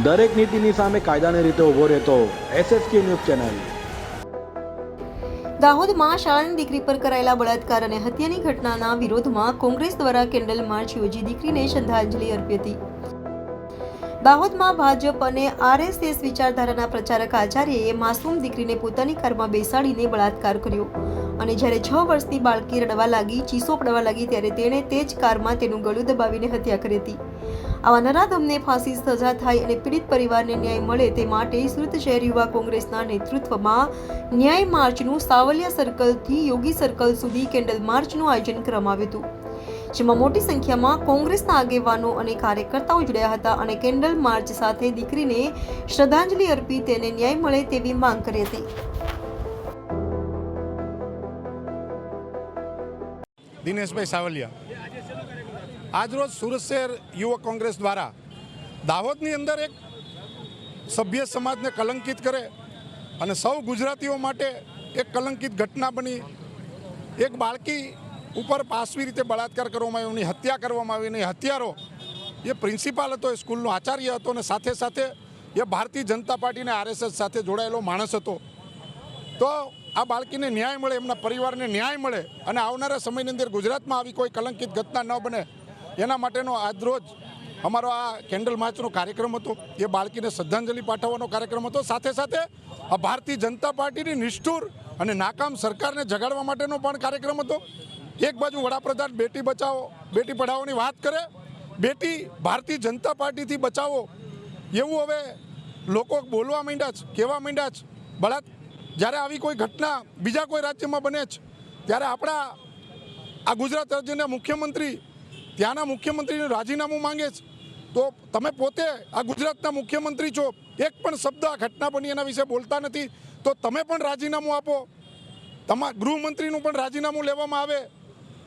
દરેક નીતિની સામે કાયદાની રીતે ઊભો રહેતો SSK ન્યૂઝ ચેનલ। દાહોદમાં શાળાની દીકરી પર કરાયેલા બળાત્કાર અને હત્યાની ઘટનાના વિરોધમાં કોંગ્રેસ દ્વારા કેન્ડલ માર્ચ યોજી દીકરીને શ્રદ્ધાંજલિ અર્પી હતી। દાહોદમાં ભાજપ અને RSS વિચારધારાના પ્રચારક આચાર્યએ માસૂમ દીકરીને પોતાની કારમાં બેસાડીને બળાત્કાર કર્યો અને જ્યારે 6 વર્ષની બાળકી રડવા લાગી, ચીસો પડવા લાગી ત્યારે તેણે તે જ કારમાં તેનું ગળું દબાવીને હત્યા કરી હતી। આવા નરાધમને ફાંસી સજા થાય અને પીડિત પરિવારને ન્યાય મળે તે માટે સુરત શહેર યુવા કોંગ્રેસના નેતૃત્વમાં ન્યાય માર્ચનું સાવલિયા સર્કલથી યોગી સર્કલ સુધી કેન્ડલ માર્ચનું આયોજન કરવામાં આવ્યું હતું, જેમાં મોટી સંખ્યામાં કોંગ્રેસના આગેવાનો અને કાર્યકર્તાઓ જોડાયા હતા અને કેન્ડલ માર્ચ સાથે દીકરીને શ્રદ્ધાંજલિ અર્પી તેને ન્યાય મળે તેવી માંગ કરી હતી। દિનેશભાઈ સાવલિયા। આજરોજ સુરત શહેર યુવક કોંગ્રેસ દ્વારા દાહોદની અંદર એક સભ્ય સમાજને કલંકિત કરે અને સૌ ગુજરાતીઓ માટે એક કલંકિત ઘટના બની। એક બાળકી ઉપર પાશવી રીતે બળાત્કાર કરવામાં આવ્યો, એની હત્યા કરવામાં આવી અને હત્યારો એ પ્રિન્સિપાલ હતો, એ સ્કૂલનો આચાર્ય હતો અને સાથે સાથે એ ભારતીય જનતા પાર્ટી અને RSS સાથે જોડાયેલો માણસ હતો। તો આ બાળકીને ન્યાય મળે, એમના પરિવારને ન્યાય મળે અને આવનારા સમયની અંદર ગુજરાતમાં આવી કોઈ કલંકિત ઘટના ન બને એના માટેનો આજરોજ અમારો આ કેન્ડલ માર્ચનો કાર્યક્રમ હતો। એ બાળકીને શ્રદ્ધાંજલિ પાઠવવાનો કાર્યક્રમ હતો, સાથે સાથે આ ભારતીય જનતા પાર્ટીની નિષ્ઠુર અને નાકામ સરકારને જગાડવા માટેનો પણ કાર્યક્રમ હતો। એક બાજુ વડાપ્રધાન બેટી બચાવો બેટી પઢાઓની વાત કરે, બેટી ભારતીય જનતા પાર્ટીથી બચાવો એવું હવે લોકો બોલવા માંડ્યા છે, કહેવા માંડ્યા છે। જ્યારે આવી કોઈ ઘટના બીજા કોઈ રાજ્યમાં બને છે ત્યારે આપણા આ ગુજરાત રાજ્યના મુખ્યમંત્રી ત્યાંના મુખ્યમંત્રીનું રાજીનામું માંગે છે, તો તમે પોતે આ ગુજરાતના મુખ્યમંત્રી છો, એક પણ શબ્દ આ ઘટના બની એના વિશે બોલતા નથી, તો તમે પણ રાજીનામું આપો, તમારા ગૃહમંત્રીનું પણ રાજીનામું લેવામાં આવે।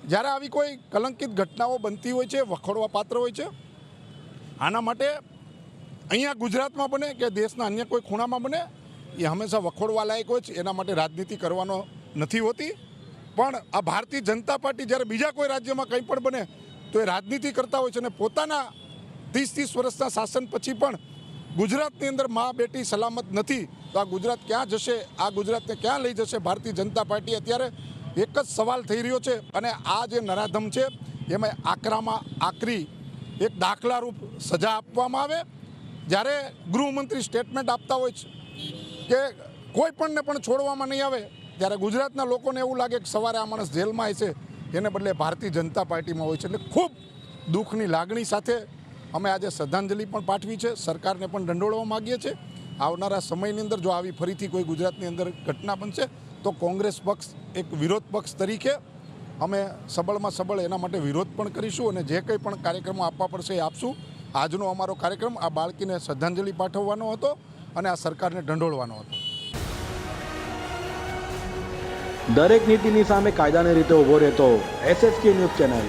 જ્યારે આવી કોઈ કલંકિત ઘટનાઓ બનતી હોય છે, વખોડવા પાત્ર હોય છે, આના માટે અહીંયા ગુજરાતમાં બને કે દેશના અન્ય કોઈ ખૂણામાં બને એ હંમેશા વખોડવા લાયક હોય છે, એના માટે રાજનીતિ કરવાનો નથી હોતી। પણ આ ભારતીય જનતા પાર્ટી જ્યારે બીજા કોઈ રાજ્યમાં કંઈ પણ બને તો એ રાજનીતિ કરતા હોય છે અને પોતાના 30 વર્ષના શાસન પછી પણ ગુજરાતની અંદર મા બેટી સલામત નથી, તો આ ગુજરાત ક્યાં જશે, આ ગુજરાતને ક્યાં લઈ જશે ભારતીય જનતા પાર્ટી? અત્યારે એક જ સવાલ થઈ રહ્યો છે અને આ જે નરાધમ છે એમાં આકરામાં આકરી એક દાખલારૂપ સજા આપવામાં આવે। જ્યારે ગૃહમંત્રી સ્ટેટમેન્ટ આપતા હોય છે કે કોઈ પણને પણ છોડવામાં નહીં આવે, ત્યારે ગુજરાતના લોકોને એવું લાગે કે સવારે આ માણસ જેલમાં હશે, એને બદલે ભારતીય જનતા પાર્ટીમાં હોય છે। એટલે ખૂબ દુઃખની લાગણી સાથે અમે આજે શ્રદ્ધાંજલિ પણ પાઠવી છે, સરકારને પણ દંડોળવા માગીએ છીએ। આવનારા સમયની અંદર જો આવી ફરીથી કોઈ ગુજરાતની અંદર ઘટના બનશે તો કોંગ્રેસ પક્ષ એક વિરોધ પક્ષ તરીકે અમે સબળમાં સબળ એના માટે વિરોધ પણ કરીશું અને જે કંઈ પણ કાર્યક્રમો આપવા પડશે એ આપશું। આજનો અમારો કાર્યક્રમ આ બાળકીને શ્રદ્ધાંજલિ પાઠવવાનો હતો અને આ સરકારને દંડોળવાનો હતો। દરેક નીતિની સામે કાયદાની રીતે ઊભો રહેતો SSK ન્યૂઝ ચેનલ।